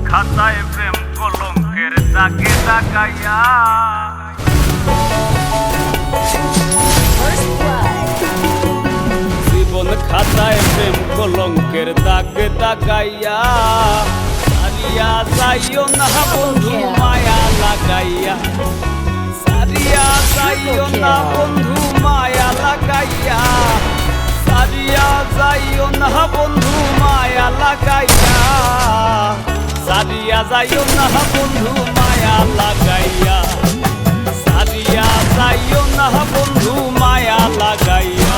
খাতায় প্রেম কলঙ্কের দাগে দাগাইয়া জীবন খাতায় প্রেম কলঙ্কের দাগে দাগাইয়া সারিয়া যাইও না বন্ধু মায়া লাগাইয়া সারিয়া যাইও না বন্ধু মায়া লাগাইয়া সারিয়া যাইও না বন্ধু মায়া লাগাইয়া সারিয়া যাইও না বন্ধু মায়া লাগাইয়া সারিয়া যাইও না বন্ধু মায়া লাগাইয়া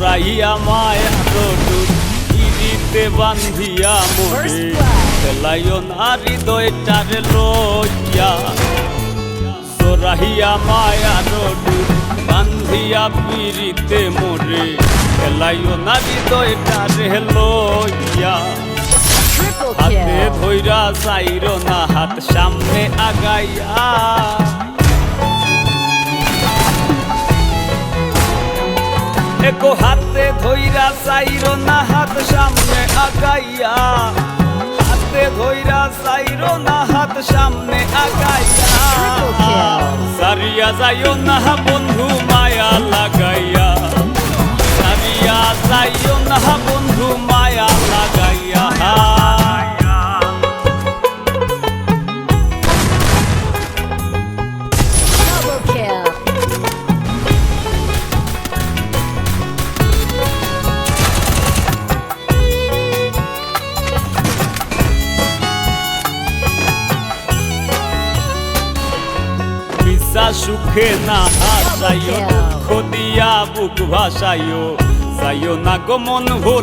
রাইয়া মায়া রোডুর ইরিতে বান্ধিয়া মোরে ফেলাইও না হৃদয়টারে লইয়া সোরাহিয়া মায়া রোডুর বান্ধিয়া পিরিতে মোরে ফেলাইও না হৃদয়টারে লইয়া হাতে ধইরা যাইরো না হাত সামনে আগাইয়া একো হাতে ধইরা চাইরো না হাত সামনে আগাইয়া হাতে ধইরা চাইরো না হাত সামনে আগাইয়া সারিয়া যাইও না বন্ধু মায়া লাগাইয়া সারিয়া যাইও না বন্ধু মায়া লাগাইয়া সুখে না হাসাইও দুঃখ দিয়া বুক ভাসাইও যাইও না গো মন ভোর